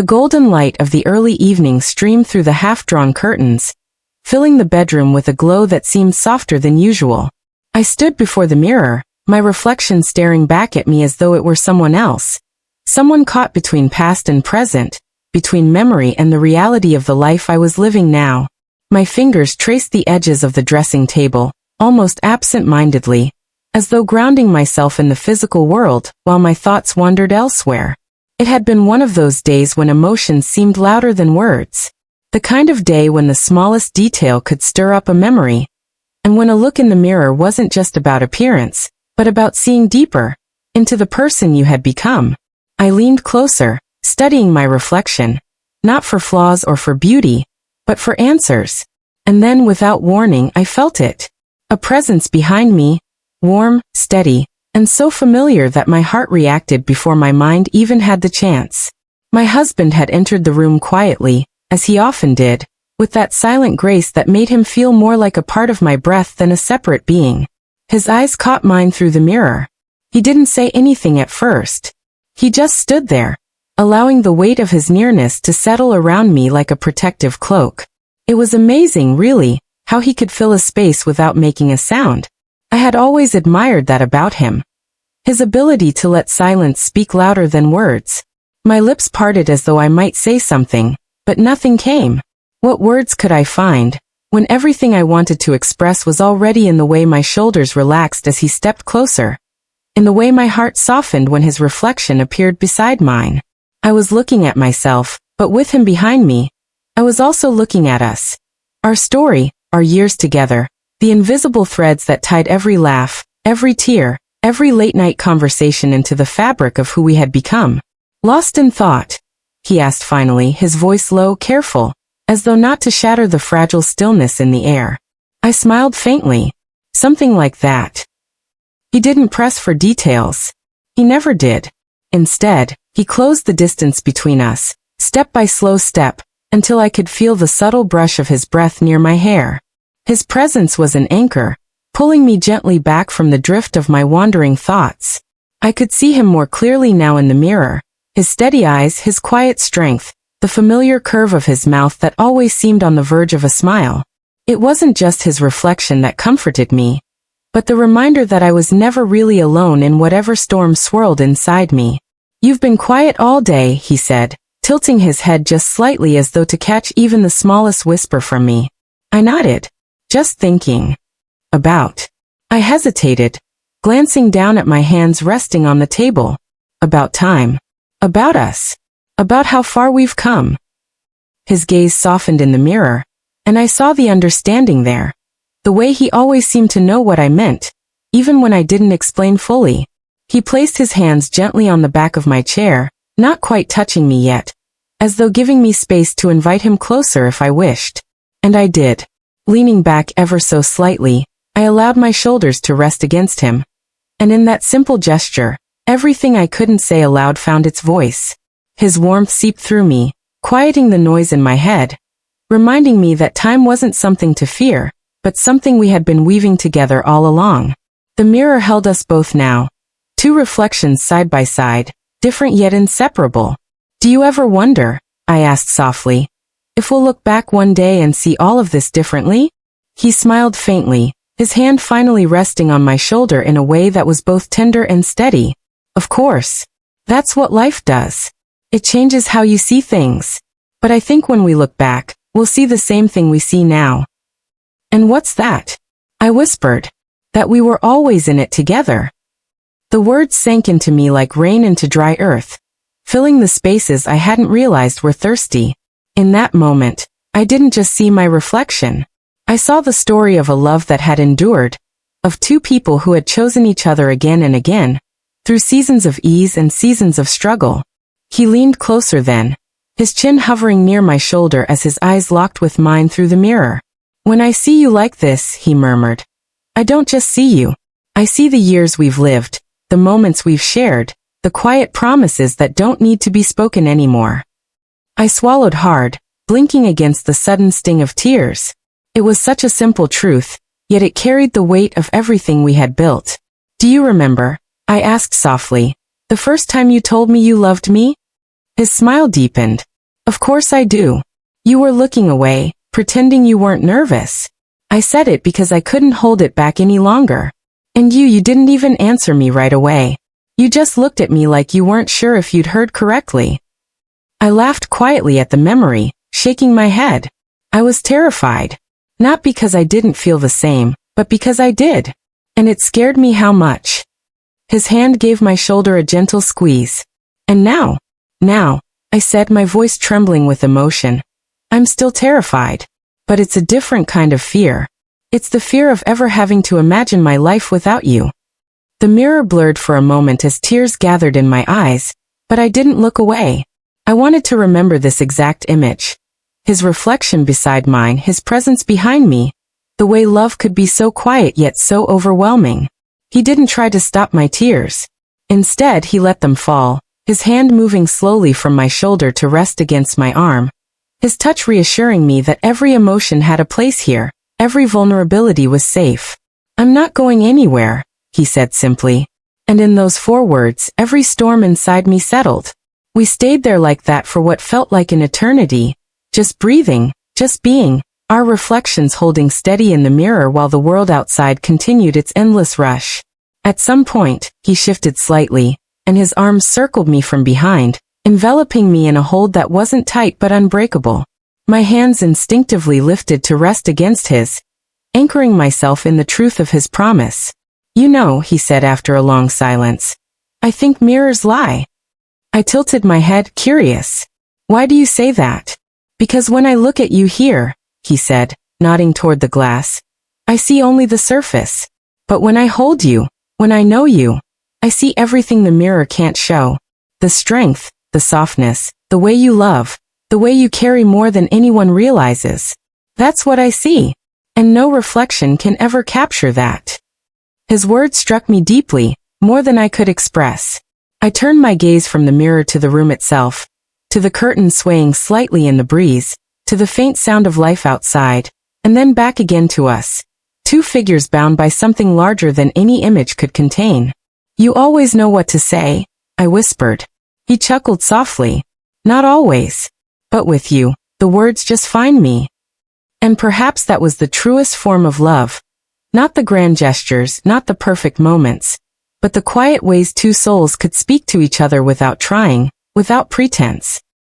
The golden light of the early evening streamed through the half-drawn curtains, filling the bedroom with a glow that seemed softer than usual. I stood before the mirror, my reflection staring back at me as though it were someone else. Someone caught between past and present, between memory and the reality of the life I was living now. My fingers traced the edges of the dressing table, almost absent-mindedly, as though grounding myself in the physical world, while my thoughts wandered elsewhere. It had been one of those days when emotions seemed louder than words. The kind of day when the smallest detail could stir up a memory, and when a look in the mirror wasn't just about appearance, but about seeing deeper into the person you had become. I leaned closer, studying my reflection, not for flaws or for beauty, but for answers. And then, without warning, I felt it. A presence behind me, warm, steady, and so familiar that my heart reacted before my mind even had the chance. My husband had entered the room quietly, as he often did, with that silent grace that made him feel more like a part of my breath than a separate being. His eyes caught mine through the mirror. He didn't say anything at first. He just stood there, allowing the weight of his nearness to settle around me like a protective cloak. It was amazing, really, how he could fill a space without making a sound. I had always admired that about him. His ability to let silence speak louder than words. My lips parted as though I might say something, but nothing came. What words could I find, when everything I wanted to express was already in the way my shoulders relaxed as he stepped closer, in the way my heart softened when his reflection appeared beside mine. I was looking at myself, but with him behind me, I was also looking at us. Our story, our years together, the invisible threads that tied every laugh, every tear, every late-night conversation into the fabric of who we had become. Lost in thought? He asked finally, his voice low, careful, as though not to shatter the fragile stillness in the air. I smiled faintly. Something like that. He didn't press for details. He never did. Instead, he closed the distance between us, step by slow step, until I could feel the subtle brush of his breath near my hair. His presence was an anchor, pulling me gently back from the drift of my wandering thoughts. I could see him more clearly now in the mirror, his steady eyes, his quiet strength, the familiar curve of his mouth that always seemed on the verge of a smile. It wasn't just his reflection that comforted me, but the reminder that I was never really alone in whatever storm swirled inside me. "You've been quiet all day," he said, tilting his head just slightly as though to catch even the smallest whisper from me. I nodded. "Just thinking." "About?" I hesitated, glancing down at my hands resting on the table. "About time. About us. About how far we've come." His gaze softened in the mirror, and I saw the understanding there. The way he always seemed to know what I meant, even when I didn't explain fully. He placed his hands gently on the back of my chair, not quite touching me yet, as though giving me space to invite him closer if I wished. And I did. Leaning back ever so slightly, I allowed my shoulders to rest against him. And in that simple gesture, everything I couldn't say aloud found its voice. His warmth seeped through me, quieting the noise in my head, reminding me that time wasn't something to fear, but something we had been weaving together all along. The mirror held us both now, two reflections side by side, different yet inseparable. "Do you ever wonder," I asked softly, "if we'll look back one day and see all of this differently?" He smiled faintly, his hand finally resting on my shoulder in a way that was both tender and steady. "Of course. That's what life does. It changes how you see things. But I think when we look back, we'll see the same thing we see now." "And what's that?" I whispered. "That we were always in it together." The words sank into me like rain into dry earth, filling the spaces I hadn't realized were thirsty. In that moment, I didn't just see my reflection. I saw the story of a love that had endured, of two people who had chosen each other again and again, through seasons of ease and seasons of struggle. He leaned closer then, his chin hovering near my shoulder as his eyes locked with mine through the mirror. "When I see you like this," he murmured, "I don't just see you. I see the years we've lived, the moments we've shared, the quiet promises that don't need to be spoken anymore." I swallowed hard, blinking against the sudden sting of tears. It was such a simple truth, yet it carried the weight of everything we had built. "Do you remember," I asked softly, "the first time you told me you loved me?" His smile deepened, Of course I do. You were looking away, pretending you weren't nervous. I said it because I couldn't hold it back any longer. And you didn't even answer me right away. You just looked at me like you weren't sure if you'd heard correctly. I laughed quietly at the memory, shaking my head. I was terrified. Not because I didn't feel the same, but because I did. And it scared me how much. His hand gave my shoulder a gentle squeeze. And now, I said, my voice trembling with emotion. I'm still terrified. But it's a different kind of fear. It's the fear of ever having to imagine my life without you. The mirror blurred for a moment as tears gathered in my eyes, but I didn't look away. I wanted to remember this exact image. His reflection beside mine, his presence behind me, the way love could be so quiet yet so overwhelming. He didn't try to stop my tears. Instead, he let them fall, his hand moving slowly from my shoulder to rest against my arm, his touch reassuring me that every emotion had a place here, every vulnerability was safe. I'm not going anywhere, he said simply. And in those 4 words, every storm inside me settled. We stayed there like that for what felt like an eternity, just breathing, just being, our reflections holding steady in the mirror while the world outside continued its endless rush. At some point, he shifted slightly, and his arms circled me from behind, enveloping me in a hold that wasn't tight but unbreakable. My hands instinctively lifted to rest against his, anchoring myself in the truth of his promise. You know, he said after a long silence, I think mirrors lie. I tilted my head, curious. Why do you say that? Because when I look at you here, he said, nodding toward the glass, I see only the surface. But when I hold you, when I know you, I see everything the mirror can't show. The strength, the softness, the way you love, the way you carry more than anyone realizes. That's what I see. And no reflection can ever capture that. His words struck me deeply, more than I could express. I turned my gaze from the mirror to the room itself, to the curtain swaying slightly in the breeze, to the faint sound of life outside, and then back again to us. 2 figures bound by something larger than any image could contain. You always know what to say, I whispered. He chuckled softly. Not always. But with you, the words just find me. And perhaps that was the truest form of love. Not the grand gestures, not the perfect moments, but the quiet ways 2 souls could speak to each other without trying, without pretense.